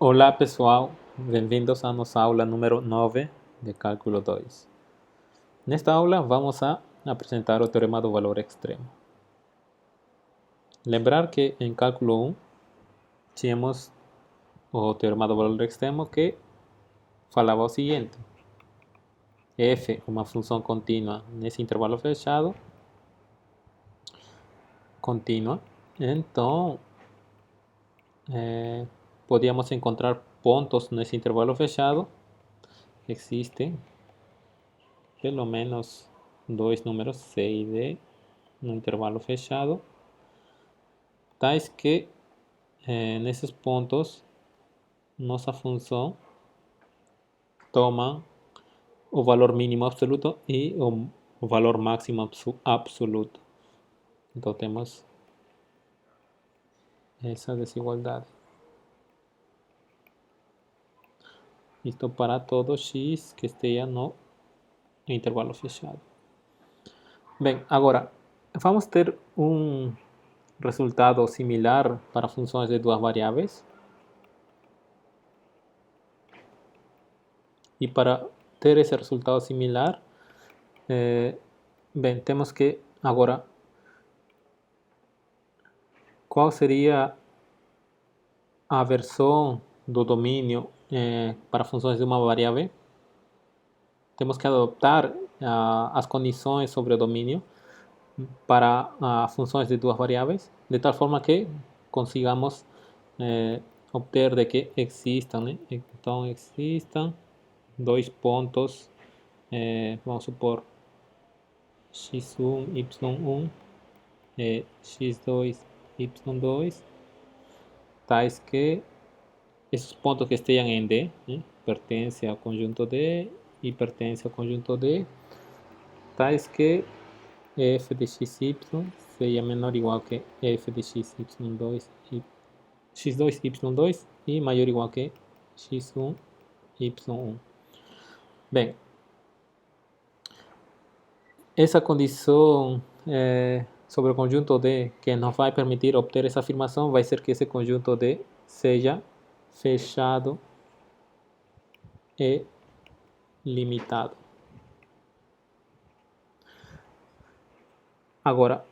Olá pessoal, bem-vindos à nossa aula número 9 de Cálculo 2. Nesta aula vamos a apresentar o Teorema do Valor Extremo. Lembrar que em Cálculo 1 tínhamos o Teorema do Valor Extremo que falava o seguinte: f, uma função contínua nesse intervalo fechado, contínua, então podíamos encontrar pontos nesse intervalo fechado. Existem pelo menos dois números C e D no intervalo fechado, tais que nesses pontos nossa função toma o valor mínimo absoluto e o valor máximo absoluto. Então temos essa desigualdade. Isto para todo x que esteja no intervalo fechado. Bem, agora vamos ter um resultado similar para funções de duas variáveis. E para ter esse resultado similar, bem, temos que agora, qual seria a versão do domínio para funções de uma variável? Temos que adaptar as condições sobre o domínio para funções de duas variáveis, de tal forma que consigamos obter de que existam, né? Então existam dois pontos, vamos supor x1, y1, x2, y2, tais que esses pontos que estejam em D, né, pertencem ao conjunto D e pertencem ao conjunto D, tais que f de xy seja menor ou igual que f de xy2 e x2, y2 e maior ou igual que x1, y1. Bem, essa condição sobre o conjunto D que nos vai permitir obter essa afirmação vai ser que esse conjunto D seja fechado e limitado. Agora,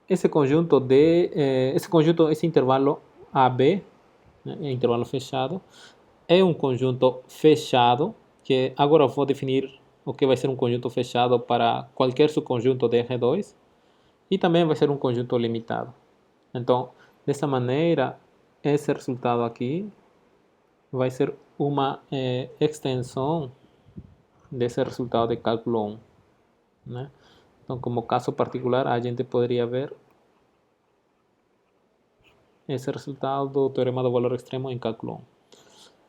esse conjunto D, esse intervalo AB, né, intervalo fechado, é um conjunto fechado, que agora eu vou definir o que vai ser um conjunto fechado para qualquer subconjunto de R2, e também vai ser um conjunto limitado. Então, dessa maneira, esse resultado aqui vai ser uma extensão desse resultado de cálculo 1, né? Então, como caso particular, a gente poderia ver esse resultado do Teorema do Valor Extremo em cálculo 1.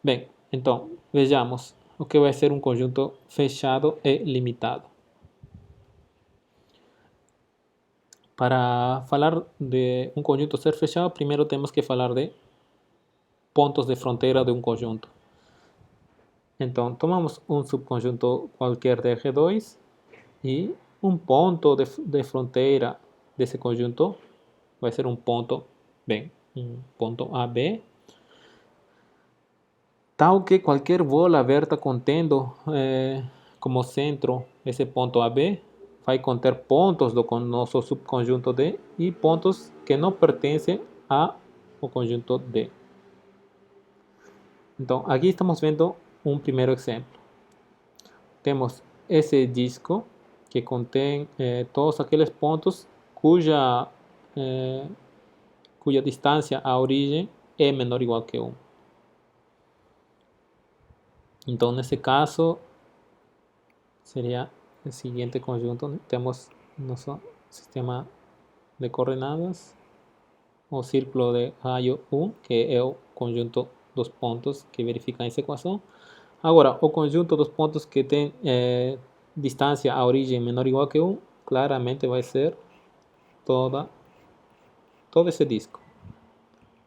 Bem, então, vejamos o que vai ser um conjunto fechado e limitado. Para falar de um conjunto ser fechado, primeiro temos que falar de pontos de fronteira de um conjunto. Então, tomamos um subconjunto qualquer de R2 e um ponto de fronteira desse conjunto vai ser um ponto, bem, um ponto AB, tal que qualquer bola aberta contendo como centro esse ponto AB vai conter pontos do nosso subconjunto D e pontos que não pertencem ao conjunto D. Então, aqui estamos vendo um primeiro exemplo. Temos esse disco que contém todos aqueles pontos cuja distância à origem é menor ou igual que 1. Então, nesse caso, seria o seguinte conjunto, né? Temos nosso sistema de coordenadas, o círculo de raio 1, que é o conjunto dos pontos que verificam essa equação. Agora, o conjunto dos pontos que tem distância à origem menor ou igual que 1, claramente vai ser todo esse disco,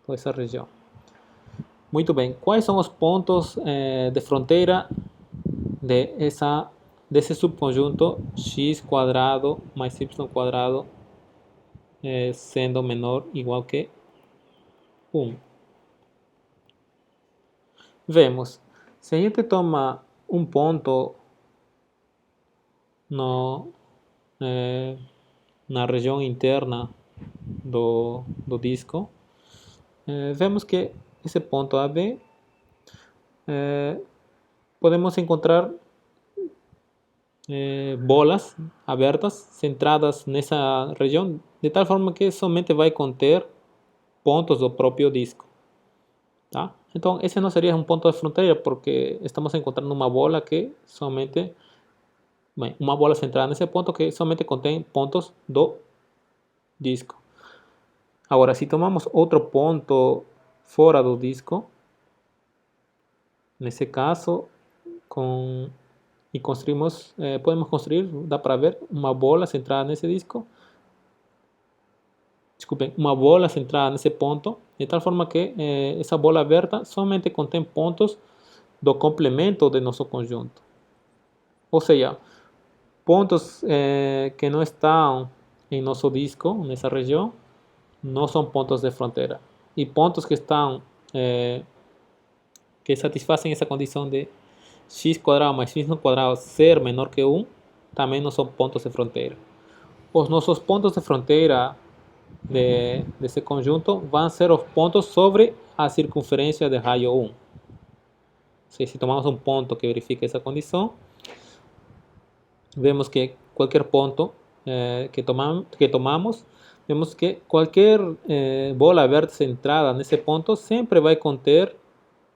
toda essa região. Muito bem, quais são os pontos de fronteira desse subconjunto x quadrado mais y quadrado sendo menor ou igual que 1? Vemos, se a gente toma um ponto no, eh, na região interna do disco, vemos que esse ponto AB eh, podemos encontrar bolas abertas centradas nessa região, de tal forma que somente vai conter pontos do próprio disco. Tá? Então, esse não seria um ponto de fronteira, porque estamos encontrando uma bola que somente, bem, uma bola centrada nesse ponto que somente contém pontos do disco. Agora, se tomamos outro ponto fora do disco, nesse caso, e construímos, podemos construir, dá para ver, uma bola centrada nesse disco, desculpem, uma bola centrada nesse ponto, de tal forma que essa bola aberta somente contém pontos do complemento de nosso conjunto. Ou seja, pontos que não estão em nosso disco, nessa região, não são pontos de fronteira. E pontos que estão, que satisfazem essa condição de x quadrado mais y quadrado ser menor que 1, também não são pontos de fronteira. Os nossos pontos de fronteira desse conjunto vão ser os pontos sobre a circunferência de raio 1. Se tomamos um ponto que verifica essa condição, vemos que qualquer ponto que tomamos, vemos que qualquer bola verde centrada nesse ponto sempre vai conter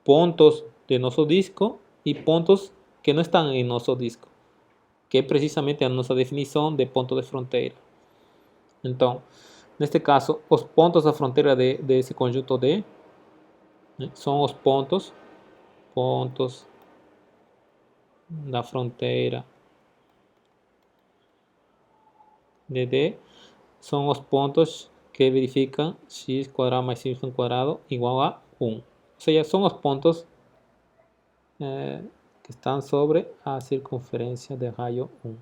pontos de nosso disco e pontos que não estão em nosso disco, que é precisamente a nossa definição de ponto de fronteira. Então, neste caso, os pontos da fronteira desse conjunto D são os pontos da fronteira de D, são os pontos que verificam x quadrado mais y quadrado igual a 1. Ou seja, são os pontos que estão sobre a circunferência de raio 1.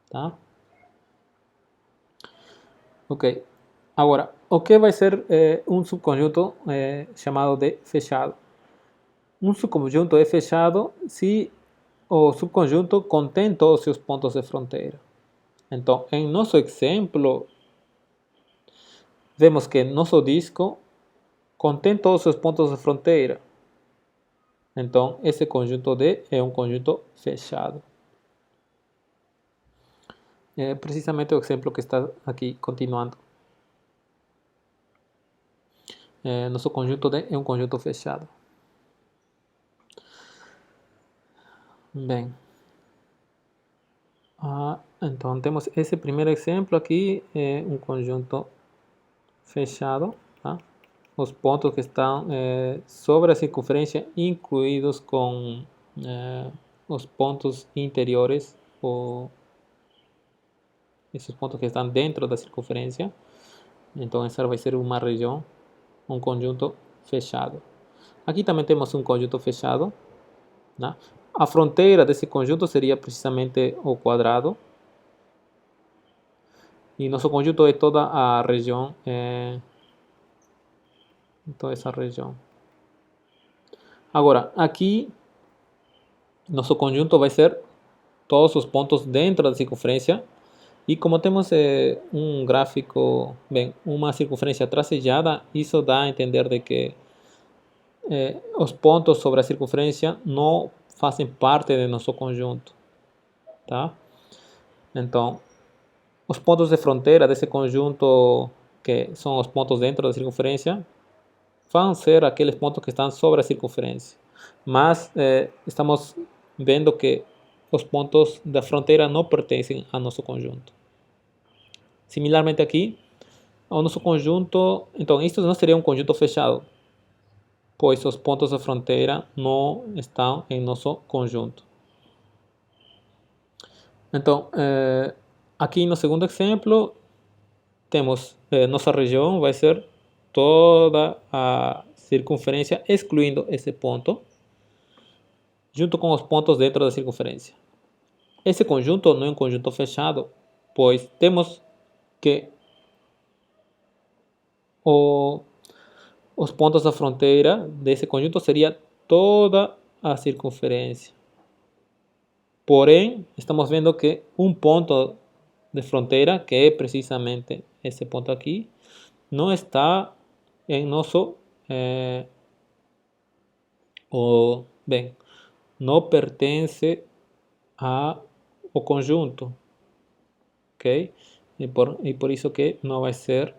Tá? Ok. Agora, o que vai ser um subconjunto chamado de fechado? Um subconjunto é fechado se o subconjunto contém todos os seus pontos de fronteira. Então, em nosso exemplo, vemos que nosso disco contém todos os seus pontos de fronteira. Então, esse conjunto D é um conjunto fechado. É precisamente o exemplo que está aqui continuando. Nosso conjunto D é um conjunto fechado. Bem, então temos esse primeiro exemplo aqui, é um conjunto fechado, tá? Os pontos que estão sobre a circunferência incluídos com os pontos interiores, ou esses pontos que estão dentro da circunferência. Então essa vai ser uma região, um conjunto fechado. Aqui também temos um conjunto fechado, né? A fronteira desse conjunto seria precisamente o quadrado. E nosso conjunto é toda a região, toda essa região. Agora, aqui, nosso conjunto vai ser todos os pontos dentro da circunferência. E como temos um gráfico, bem, uma circunferência tracejada, isso dá a entender de que os pontos sobre a circunferência não fazem parte de nosso conjunto, tá? Então, os pontos de fronteira desse conjunto, que são os pontos dentro da circunferência, vão ser aqueles pontos que estão sobre a circunferência. Mas estamos vendo que os pontos da fronteira não pertencem ao nosso conjunto. Similarmente aqui, ao nosso conjunto, então isto não seria um conjunto fechado, pois os pontos da fronteira não estão em nosso conjunto. Então, aqui no segundo exemplo, temos nossa região vai ser toda a circunferência, excluindo esse ponto, junto com os pontos dentro da circunferência. Esse conjunto não é um conjunto fechado, pois temos que os pontos da fronteira desse conjunto seria toda a circunferência. Porém, estamos vendo que um ponto de fronteira, que é precisamente esse ponto aqui, não está em nosso, bem, não pertence ao conjunto, ok? E por isso que não vai ser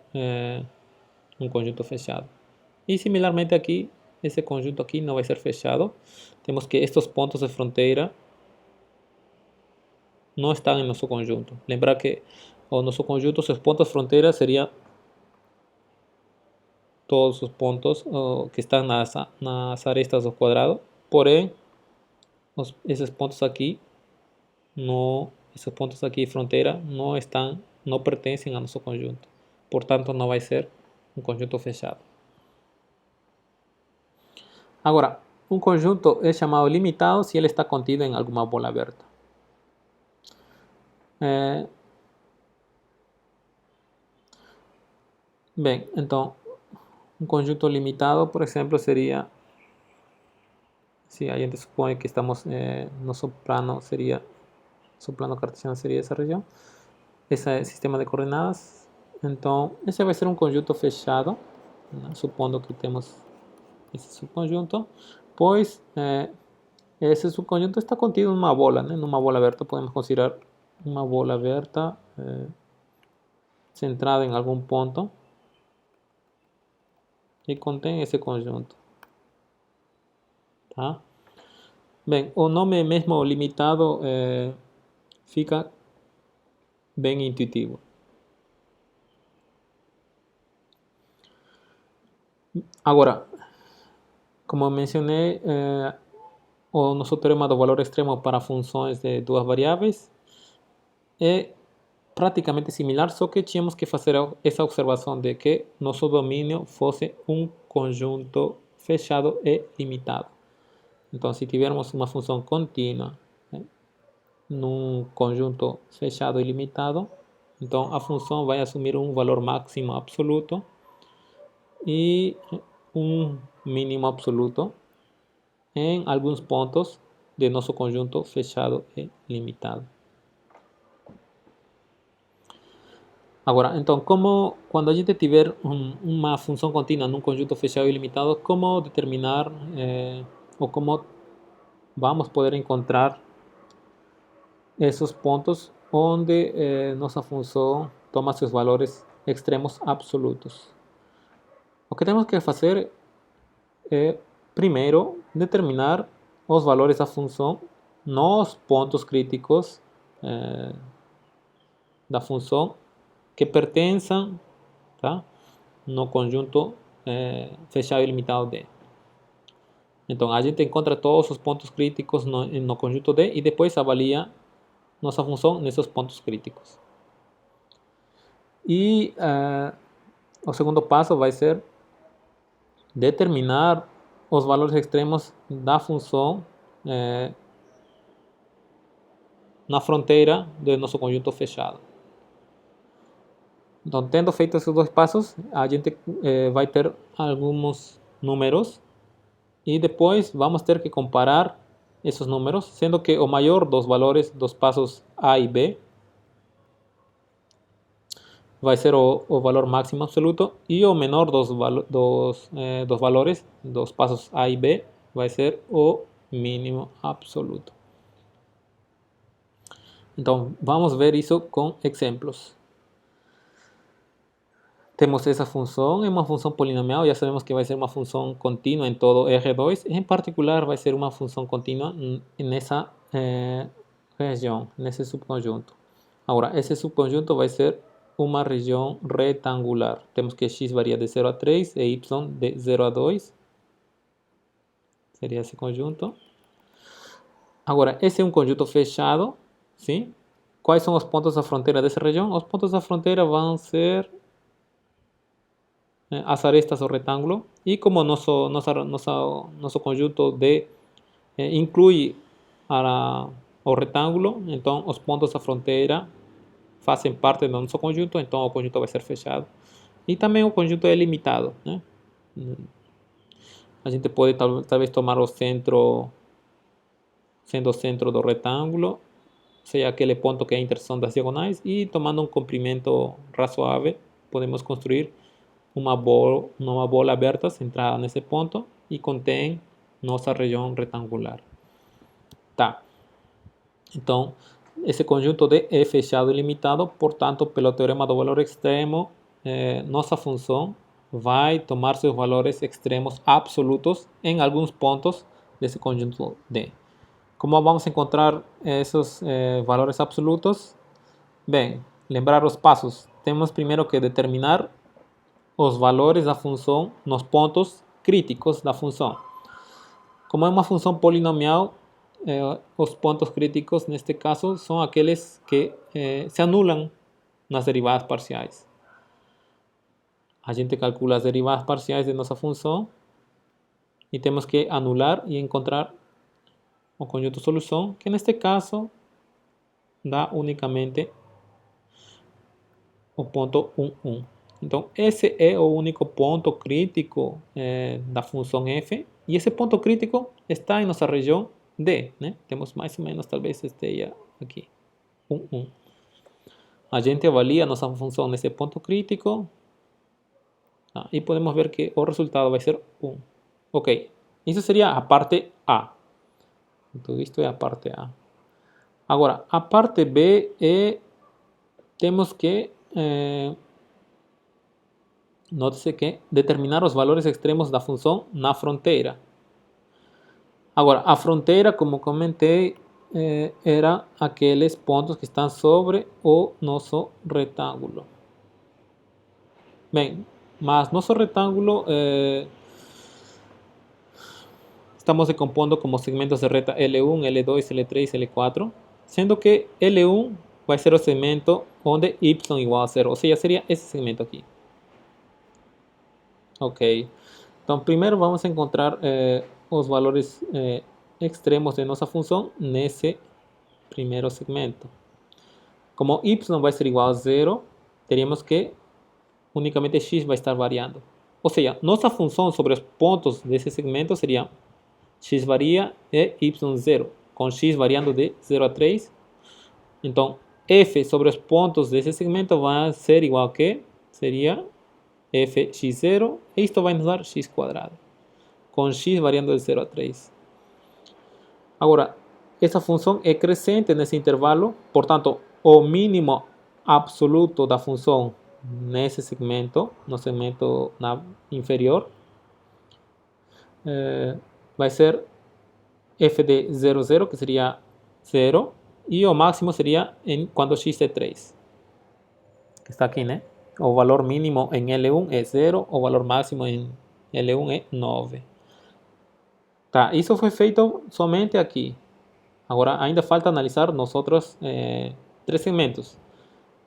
um conjunto fechado. E similarmente aqui, esse conjunto aqui não vai ser fechado. Temos que estes pontos de fronteira não estão em nosso conjunto. Lembrar que o nosso conjunto, seus pontos de fronteira seriam todos os pontos que estão nas arestas do quadrado. Porém, esses pontos aqui, esses pontos aqui de fronteira não pertencem ao nosso conjunto. Portanto, não vai ser um conjunto fechado. Agora, um conjunto é chamado limitado se ele está contido em alguma bola aberta. Bem, então, um conjunto limitado, por exemplo, seria, se a gente supõe que estamos, nosso plano cartesiano seria essa região, esse é o sistema de coordenadas. Então, esse vai ser um conjunto fechado, né? Supondo que temos esse subconjunto, pois esse subconjunto está contido numa bola, né? Numa bola aberta, podemos considerar uma bola aberta centrada em algum ponto e contém esse conjunto, tá? Bem, o nome mesmo limitado fica bem intuitivo. Agora, como mencionei, o nosso teorema do valor extremo para funções de duas variáveis é praticamente similar, só que tínhamos que fazer essa observação de que nosso domínio fosse um conjunto fechado e limitado. Então, se tivermos uma função contínua, né, num conjunto fechado e limitado, então a função vai assumir um valor máximo absoluto e um mínimo absoluto em alguns pontos de nosso conjunto fechado e limitado. Agora, então, quando a gente tiver uma função contínua num conjunto fechado e limitado, como determinar ou como vamos poder encontrar esses pontos onde nossa função toma seus valores extremos absolutos? O que temos que fazer é, primeiro, determinar os valores da função nos pontos críticos da função que pertençam, tá, no conjunto fechado e limitado D. Então, a gente encontra todos os pontos críticos no conjunto D e depois avalia nossa função nesses pontos críticos. E o segundo passo vai ser determinar os valores extremos da função na fronteira do nosso conjunto fechado. Então, tendo feito esses dois passos, a gente vai ter alguns números e depois vamos ter que comparar esses números, sendo que o maior dos valores dos passos A e B vai ser o valor máximo absoluto e o menor dos valores dos passos A e B vai ser o mínimo absoluto. Então, vamos ver isso com exemplos. Temos essa função, é uma função polinomial, já sabemos que vai ser uma função contínua em todo R2, em particular vai ser uma função contínua nessa região, nesse subconjunto. Agora, esse subconjunto vai ser uma região retangular. Temos que x varia de 0 a 3 e y de 0 a 2. Seria esse conjunto. Agora, esse é um conjunto fechado, sim? Quais são os pontos da fronteira dessa região? Os pontos da fronteira vão ser as arestas do retângulo e como nosso conjunto D inclui o retângulo, então os pontos da fronteira fazem parte do nosso conjunto, então o conjunto vai ser fechado. E também o conjunto é limitado, né? A gente pode talvez tomar o centro, sendo o centro do retângulo, seja aquele ponto que é a interseção das diagonais, e tomando um comprimento razoável, podemos construir uma bola aberta centrada nesse ponto e contém nossa região retangular. Tá. Então, esse conjunto D é fechado e limitado, portanto, pelo teorema do valor extremo, nossa função vai tomar seus valores extremos absolutos em alguns pontos desse conjunto D. Como vamos encontrar esses valores absolutos? Bem, lembrar os passos. Temos primeiro que determinar os valores da função nos pontos críticos da função. Como é uma função polinomial, os pontos críticos neste caso são aqueles que se anulam nas derivadas parciais. A gente calcula as derivadas parciais de nossa função e temos que anular e encontrar o conjunto solução, que neste caso dá unicamente o ponto 1, 1. Então, esse é o único ponto crítico da função f, e esse ponto crítico está em nossa região D, né? Temos mais ou menos, talvez esteja aqui, 1, 1. A gente avalia nossa função nesse ponto crítico, tá? E podemos ver que o resultado vai ser 1. Ok, isso seria a parte A. Então, isto é a parte A. Agora, a parte B é, temos que note-se que determinar os valores extremos da função na fronteira. Agora, a fronteira, como comentei, era aqueles pontos que estão sobre o nosso retângulo. Bem, mas nosso retângulo estamos decompondo como segmentos de reta L1, L2, L3, L4, sendo que L1 vai ser o segmento onde y igual a 0, ou seja, seria esse segmento aqui. Ok, então primeiro vamos encontrar os valores extremos de nossa função nesse primeiro segmento. Como y vai ser igual a 0, teríamos que unicamente x vai estar variando. Ou seja, nossa função sobre os pontos desse segmento seria x varia e y0, com x variando de 0 a 3. Então, f sobre os pontos desse segmento vai ser igual a que? Seria fx0, e isto vai nos dar x quadrado, com x variando de 0 a 3. Agora, essa função é crescente nesse intervalo, portanto, o mínimo absoluto da função nesse segmento, no segmento inferior, vai ser f de 0, 0, que seria 0, e o máximo seria quando x é 3, que está aqui, né? O valor mínimo em L1 é 0, o valor máximo em L1 é 9. Tá, isso foi feito somente aqui. Agora ainda falta analisar nos outros três segmentos.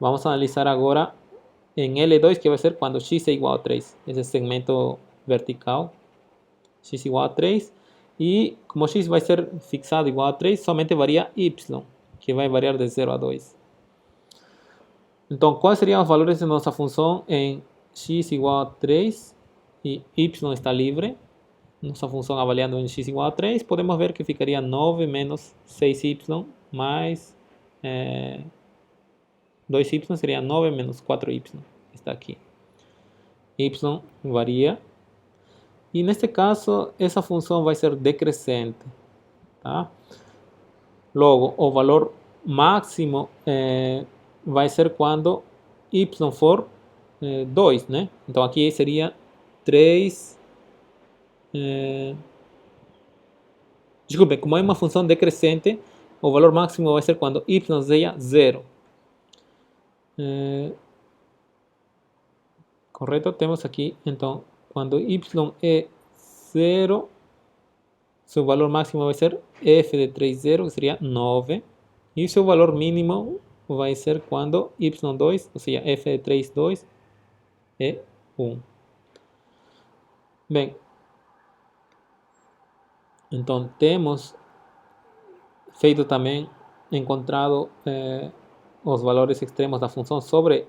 Vamos analisar agora em L2, que vai ser quando x é igual a 3. Esse segmento vertical, x igual a 3. E como x vai ser fixado igual a 3, somente varia y, que vai variar de 0 a 2. Então, quais seriam os valores de nossa função em x igual a 3 e y está livre? Nossa função avaliando em x igual a 3, podemos ver que ficaria 9 menos 6y mais 2y seria 9 menos 4y. Está aqui. Y varia. E neste caso, essa função vai ser decrescente. Tá? Logo, o valor máximo vai ser quando y for 2, né? Então aqui seria 3. Desculpe, como é uma função decrescente, o valor máximo vai ser quando y seja 0. Correto? Temos aqui, então, quando y é 0, seu valor máximo vai ser f de 3, 0, que seria 9. E seu valor mínimo vai ser quando y2, ou seja, f de 3, 2, é 1. Bem, então temos feito também, encontrado os valores extremos da função sobre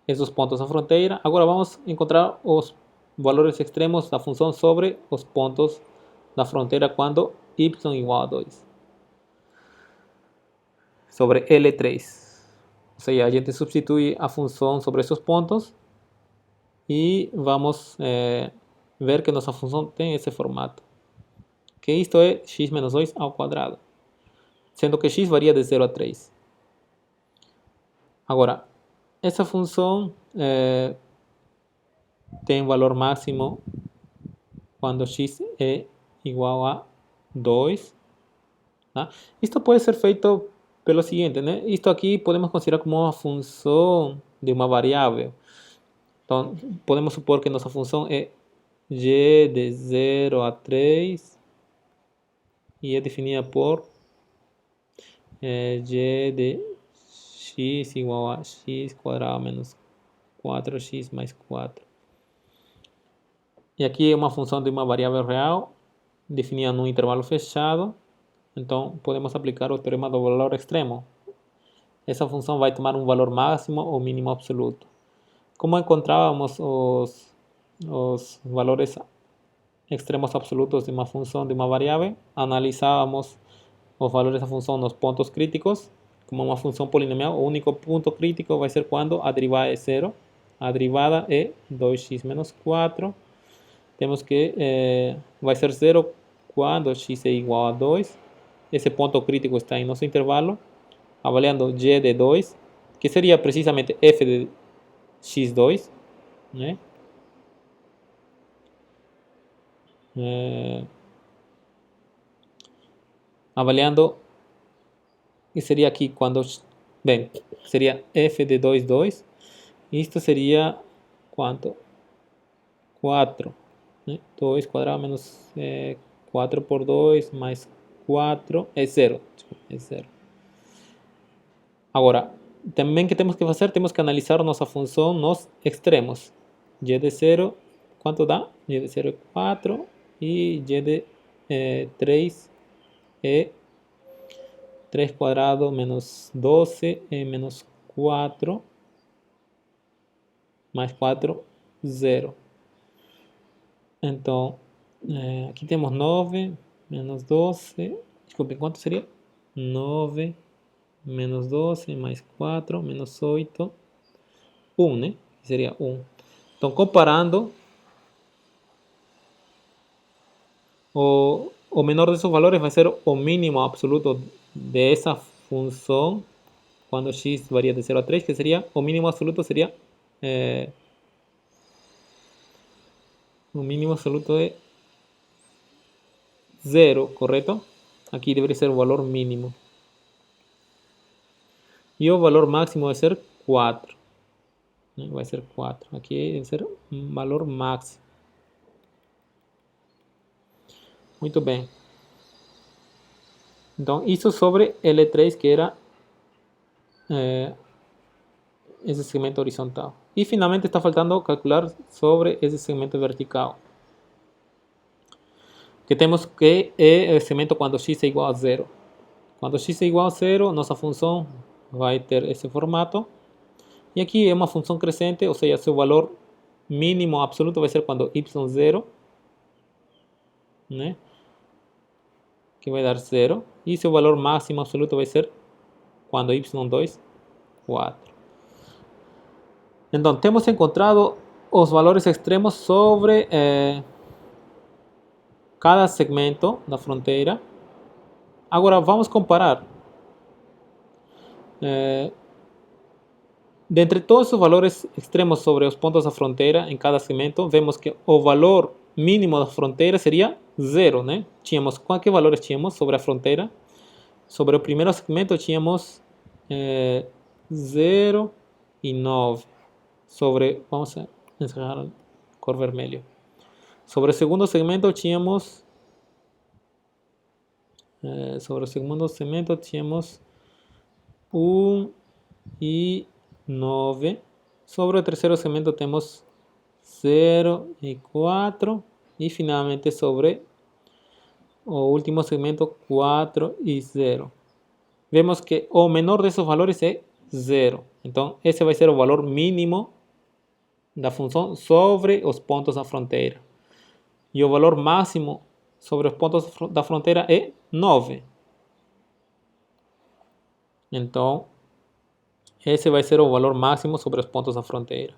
esses pontos da fronteira. Agora vamos encontrar os valores extremos da função sobre os pontos da fronteira quando y igual a 2. Sobre L3. Ou seja, a gente substitui a função sobre esses pontos e vamos ver que nossa função tem esse formato. Que isto é x menos 2 ao quadrado. Sendo que x varia de 0 a 3. Agora, essa função tem valor máximo quando x é igual a 2. Tá? Isto pode ser feito pelo seguinte, né? Isto aqui podemos considerar como uma função de uma variável. Então, podemos supor que nossa função é y de 0 a 3 e é definida por y de x igual a x quadrado menos 4x mais 4. E aqui é uma função de uma variável real definida num intervalo fechado. Então, podemos aplicar o teorema do valor extremo. Essa função vai tomar um valor máximo ou mínimo absoluto. Como encontrávamos os valores extremos absolutos de uma função de uma variável, analisávamos os valores da função nos pontos críticos. Como uma função polinomial, o único ponto crítico vai ser quando a derivada é zero. A derivada é 2x menos 4. Temos que vai ser zero quando x é igual a 2. Esse ponto crítico está em nosso intervalo. Avaliando y de 2, que seria precisamente f de x2, né? Avaliando, que seria aqui quando, bem, seria f de 2, 2. Isto seria quanto? 4. Né? 2 quadrado menos 4 por 2 mais 4 é 0. É 0. Agora, também que temos que fazer, temos que analisar nossa função nos extremos. Y de 0, quanto dá? Y de 0 é 4 e y de 3 é 3 quadrado menos 12 é menos 4 mais 4, 0. Então, aqui temos 9 menos 12. Desculpe, quanto seria? 9 menos 12 mais 4 menos 8, 1, né? Seria 1. Então, comparando, o menor desses valores vai ser o mínimo absoluto dessa função quando x varia de 0 a 3, que seria, o mínimo absoluto seria, o mínimo absoluto é 0, correto? Aqui deveria ser o valor mínimo. E o valor máximo vai ser 4. Vai ser 4. Aqui deve ser um valor máximo. Muito bem. Então, isso sobre L3, que era esse segmento horizontal. E finalmente está faltando calcular sobre esse segmento vertical. Que temos que é o segmento quando x é igual a 0. Quando x é igual a 0, nossa função vai ter esse formato. E aqui é uma função crescente, ou seja, seu valor mínimo absoluto vai ser quando y0, né? Que vai dar 0. E seu valor máximo absoluto vai ser quando y2, 4. Então, temos encontrado os valores extremos sobre cada segmento da fronteira. Agora, vamos comparar. Dentre todos os valores extremos sobre os pontos da fronteira em cada segmento, vemos que o valor mínimo da fronteira seria 0, né? Tínhamos, que valores tínhamos sobre a fronteira? Sobre o primeiro segmento tínhamos 0 e 9. Sobre, vamos encerrar cor vermelho. Sobre o segundo segmento tínhamos sobre o segundo segmento tínhamos 1 e 9. Sobre o terceiro segmento temos 0 e 4. E finalmente sobre o último segmento 4 e 0. Vemos que o menor desses valores é 0. Então, esse vai ser o valor mínimo da função sobre os pontos da fronteira. E o valor máximo sobre os pontos da fronteira é 9. Então, esse vai ser o valor máximo sobre os pontos da fronteira.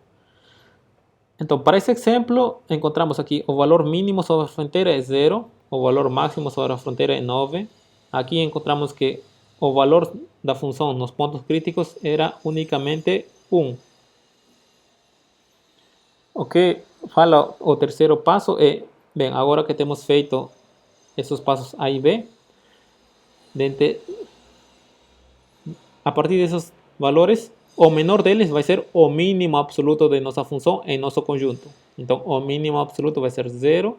Então, para esse exemplo, encontramos aqui o valor mínimo sobre a fronteira é 0, o valor máximo sobre a fronteira é 9. Aqui encontramos que o valor da função nos pontos críticos era unicamente 1. O que fala o terceiro passo é, bem, agora que temos feito esses passos A e B, a partir desses valores, o menor deles vai ser o mínimo absoluto de nossa função em nosso conjunto. Então, o mínimo absoluto vai ser 0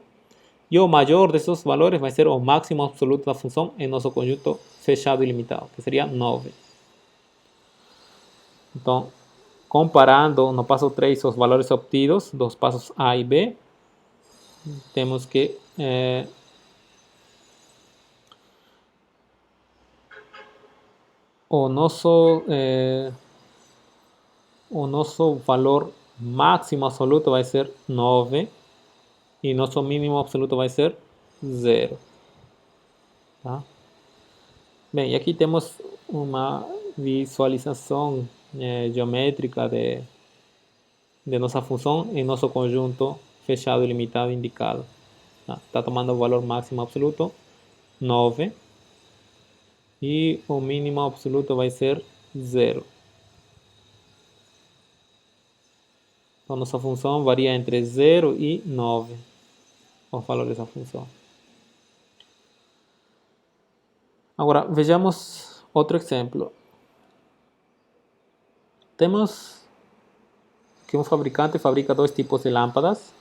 e o maior desses valores vai ser o máximo absoluto da função em nosso conjunto fechado e limitado, que seria 9. Então, comparando no passo 3 os valores obtidos dos passos A e B, temos que o nosso valor máximo absoluto vai ser 9 e nosso mínimo absoluto vai ser 0. Tá? Bem, e aqui temos uma visualização geométrica de nossa função em nosso conjunto fechado e limitado indicado. Está tomando o valor máximo absoluto 9 e o mínimo absoluto vai ser 0. Então, nossa função varia entre 0 e 9, os valores da função. Agora, vejamos outro exemplo. Temos que um fabricante fabrica dois tipos de lâmpadas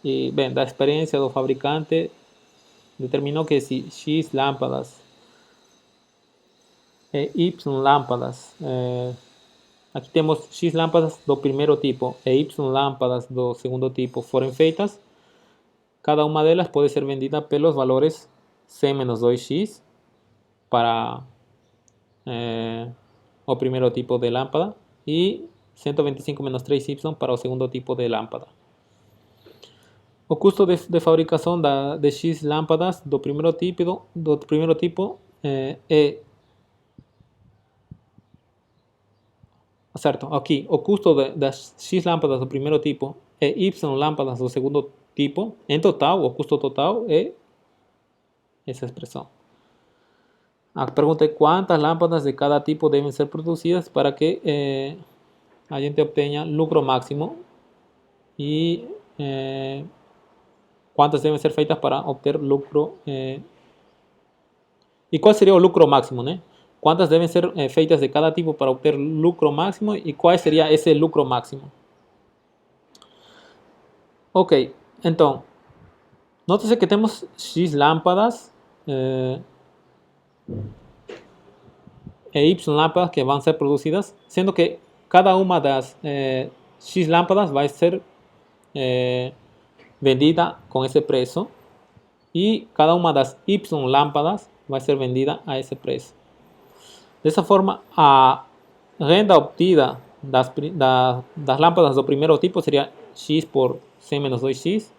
e, bem, da experiência do fabricante, determinou que se X lâmpadas e Y lâmpadas, aqui temos X lâmpadas do primeiro tipo e Y lâmpadas do segundo tipo forem feitas, cada uma delas pode ser vendida pelos valores 100 menos 2x para o primeiro tipo de lâmpada e 125 menos 3y para o segundo tipo de lâmpada. O custo de fabricação de X lâmpadas do primeiro tipo é certo, aqui o custo das X lâmpadas do primeiro tipo e Y lâmpadas do segundo tipo, em total, o custo total é essa expressão. A pergunta é quantas lâmpadas de cada tipo devem ser produzidas para que a gente obtenha lucro máximo e quantas devem ser feitas para obter lucro. E qual seria o lucro máximo, né? Quantas devem ser feitas de cada tipo para obter lucro máximo e qual seria esse lucro máximo. Ok, então, note-se que temos X lâmpadas e Y lâmpadas que vão ser produzidas, sendo que cada uma das X lâmpadas vai ser vendida com esse preço e cada uma das Y lâmpadas vai ser vendida a esse preço. Dessa forma, a renda obtida das lâmpadas do primeiro tipo seria X por 100 menos 2x.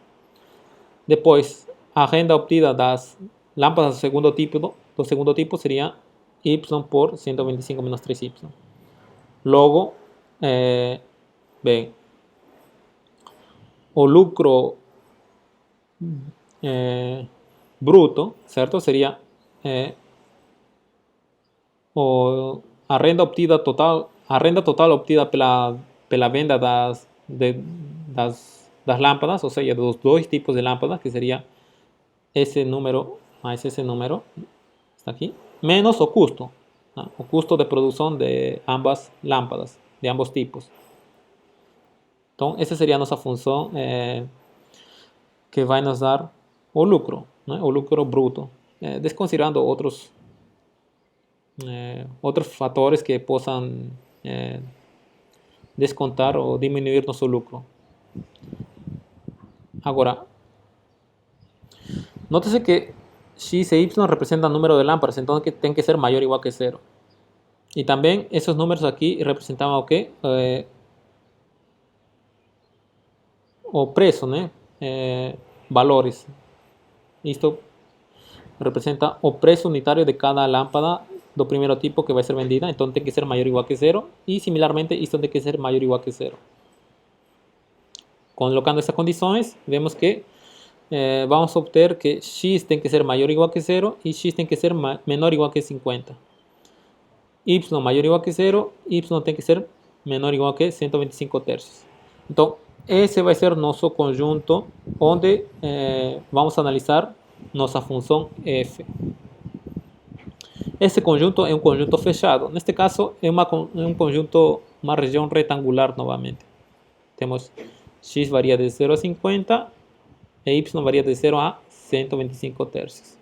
Depois, a renda obtida das lâmpadas do segundo tipo seria Y por 125 menos 3y. Logo, bem, o lucro bruto, certo? Seria a renda total obtida pela venda das lâmpadas, ou seja, dos dois tipos de lâmpadas, que seria esse número mais esse número, está aqui, menos o custo de produção de ambas lâmpadas, de ambos tipos. Então, essa seria a nossa função que vai nos dar o lucro, né? O lucro bruto, desconsiderando outros fatores que possam descontar ou diminuir nosso lucro. Agora, note-se que X e Y representam o número de lâmpadas, então tem que ser maior ou igual que 0. E também esses números aqui representavam o quê? o preço, né? Valores. Isto representa o preço unitário de cada lâmpada do primeiro tipo que vai ser vendida, então tem que ser maior ou igual que zero, e similarmente isto tem que ser maior ou igual que zero. Colocando essas condições, vemos que vamos a obter que x tem que ser maior ou igual que zero e x tem que ser menor ou igual que 50. Y maior ou igual que zero, y tem que ser menor ou igual que 125 terços. Então, esse vai ser nosso conjunto onde vamos analisar nossa função f. Esse conjunto é um conjunto fechado. Neste caso, é um conjunto, uma região retangular novamente. Temos x varia de 0 a 50 e y varia de 0 a 125 terços.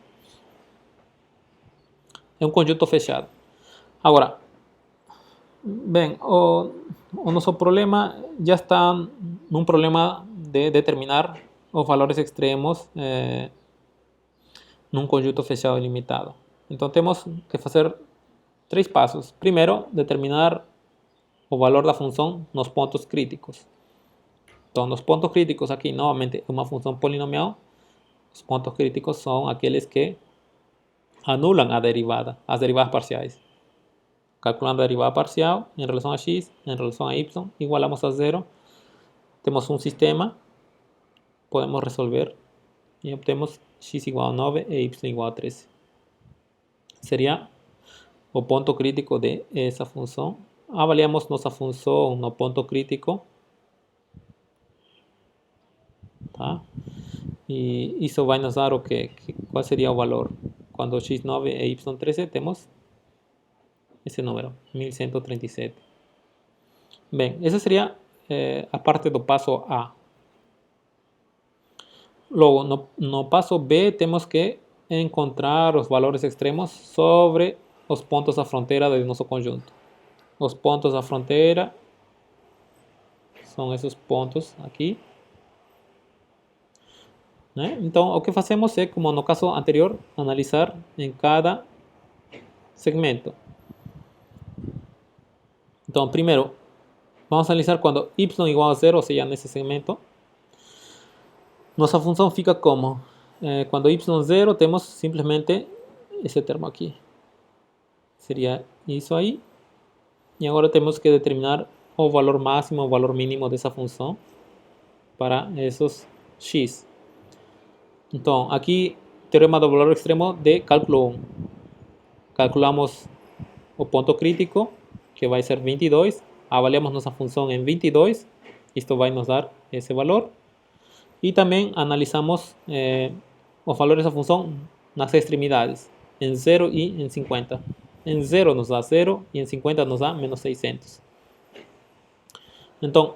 É um conjunto fechado. Agora, bem, o nosso problema já está num problema de determinar os valores extremos num conjunto fechado ilimitado. Então temos que fazer 3 passos. Primeiro, determinar o valor da função nos pontos críticos. Então, nos pontos críticos aqui, novamente, é uma função polinomial. Os pontos críticos são aqueles que anulam a derivada, as derivadas parciais. Calculando a derivada parcial em relação a x, em relação a y, igualamos a zero. Temos um sistema, podemos resolver e obtemos x igual a 9 e y igual a 13. Seria o ponto crítico de essa função. Avaliamos nossa função no ponto crítico. Tá? E isso vai nos dar o que? Qual seria o valor? Quando x9 e y13 temos esse número, 1137. Bem, essa seria a parte do passo A. Logo, no passo B, temos que encontrar os valores extremos sobre os pontos da fronteira do nosso conjunto. Os pontos da fronteira são esses pontos aqui. Né? Então, o que fazemos é, como no caso anterior, analisar em cada segmento. Então, primeiro, vamos analisar quando y igual a zero, ou seja, nesse segmento. Nossa função fica como? Quando y zero, temos simplesmente esse termo aqui. Seria isso aí. E agora temos que determinar o valor máximo, o valor mínimo dessa função para esses x. Então, aqui, teorema do valor extremo de cálculo 1. Calculamos o ponto crítico, que vai ser 22. Avaliamos nossa função em 22. Isto vai nos dar esse valor. E também analisamos os valores da função nas extremidades, em 0 e em 50. Em 0 nos dá 0 e em 50 nos dá menos 600. Então,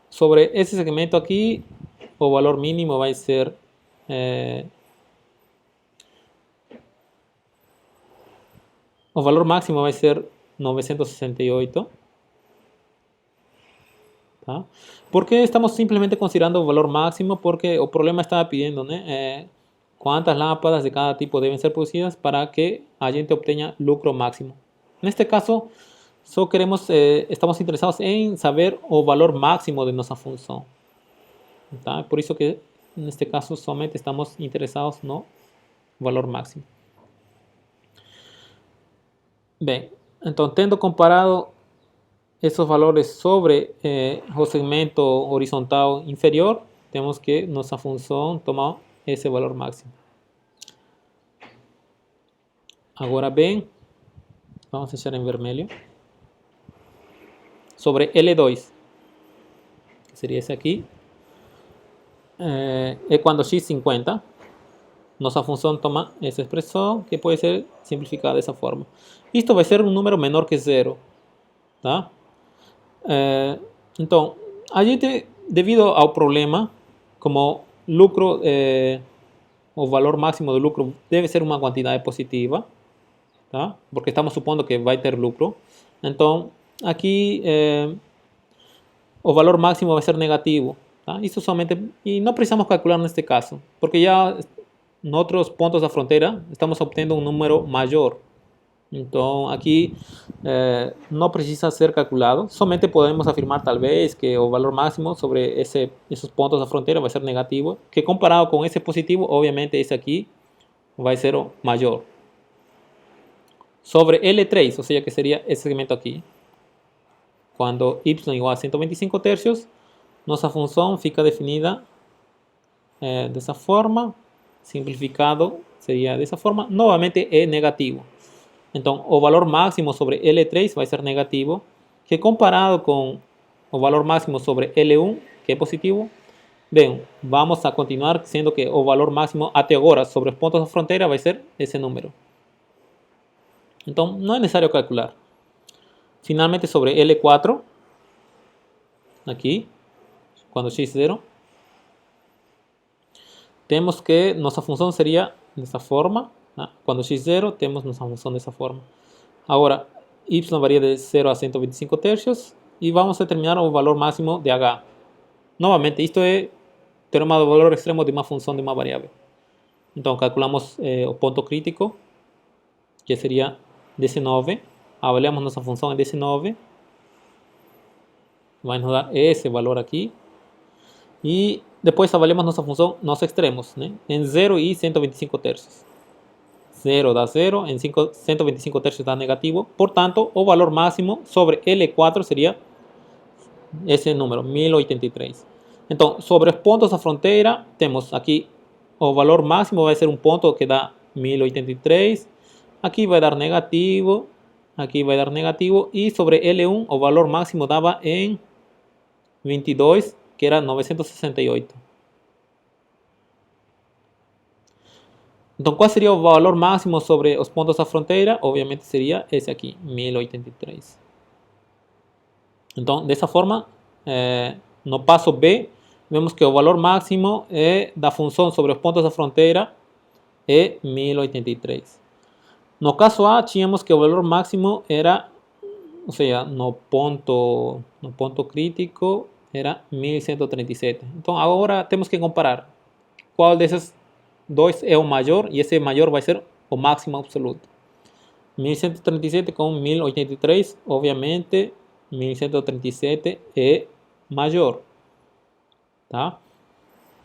sobre esse segmento aqui, o valor mínimo vai ser o valor máximo vai ser 968. Tá? ¿Por qué estamos simplesmente considerando o valor máximo? Porque o problema estava pedindo, né, quantas lâmpadas de cada tipo devem ser produzidas para que a gente obtenha lucro máximo. Neste caso, só queremos, estamos interessados em saber o valor máximo de nossa função. Tá? Por isso que neste caso somente estamos interessados no valor máximo. Bem, então tendo comparado esses valores sobre o segmento horizontal inferior, temos que nossa função toma esse valor máximo. Agora bem, vamos deixar em vermelho. Sobre L2, que seria esse aqui, é quando x 50, nossa função toma essa expressão, que pode ser simplificada dessa forma. Isto vai ser um número menor que zero. Tá? Então, a gente, devido ao problema, como lucro, o valor máximo do lucro deve ser uma quantidade positiva, tá? Porque estamos supondo que vai ter lucro. Então, aqui o valor máximo vai ser negativo. Tá? Isso somente, e não precisamos calcular neste caso, porque já em outros pontos da fronteira estamos obtendo um número maior. Entonces aquí no precisa ser calculado, solamente podemos afirmar tal vez que el valor máximo sobre esos puntos de frontera va a ser negativo, que comparado con ese positivo, obviamente ese aquí va a ser mayor. Sobre L3, o sea que sería ese segmento aquí, cuando y igual a 125 tercios, nuestra función fica definida de esa forma, simplificado sería de esa forma, nuevamente es negativo. Entonces, el valor máximo sobre L3 va a ser negativo, que comparado con el valor máximo sobre L1, que es positivo, ven, vamos a continuar siendo que el valor máximo até agora sobre los puntos de frontera va a ser ese número. Entonces, no es necesario calcular. Finalmente, sobre L4, aquí, cuando x0, tenemos que nuestra función sería de esta forma. Cuando x0, tenemos nuestra función de esa forma. Ahora, y varía de 0 a 125 tercios y vamos a determinar el valor máximo de H. Nuevamente, esto es teorema de valor extremo de una función de una variable. Entonces, calculamos el punto crítico, que sería DC9. Avaliamos nuestra función en DC9. Va a nos dar ese valor aquí. Y después avaliamos nuestra función, los extremos, ¿no? En 0 y 125 tercios. 0 da 0, en 125 tercios da negativo. Por tanto, el valor máximo sobre L4 sería ese número, 1083. Entonces, sobre los puntos de frontera, tenemos aquí el valor máximo va a ser un punto que da 1083. Aquí va a dar negativo, aquí va a dar negativo. Y sobre L1, el valor máximo daba en 22, que era 968. Entonces, ¿cuál sería el valor máximo sobre los puntos de frontera? Obviamente sería ese aquí, 1083. Entonces, de esa forma, no paso B, vemos que el valor máximo da función sobre los puntos de frontera es 1083. No caso A, tínhamos que el valor máximo era, o sea, no punto crítico era 1137. Entonces, ahora tenemos que comparar cuál de esos dos es el mayor y ese mayor va a ser el máximo absoluto. 1137 con 1083, obviamente 1137 es mayor. ¿Tá?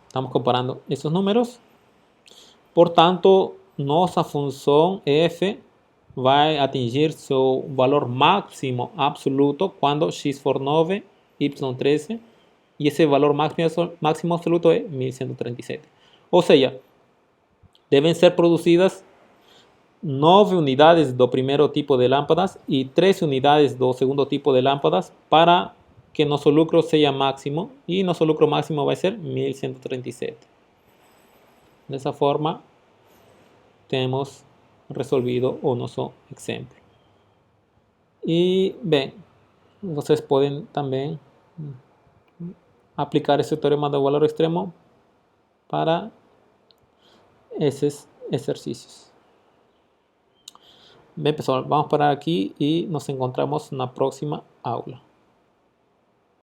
Estamos comparando esos números. Por tanto, nuestra función f va a atingir su valor máximo absoluto cuando x for 9, y 13, y ese valor máximo absoluto es 1137. O sea, deben ser producidas 9 unidades do primeiro tipo de lâmpadas e 3 unidades do segundo tipo de lâmpadas para que nosso lucro seja máximo e nosso lucro máximo vai ser 1137. Dessa forma, temos resolvido o nosso exemplo. E, bem, vocês podem também aplicar esse teorema do valor extremo para esses exercícios. Bem, pessoal, vamos parar aqui e nos encontramos na próxima aula.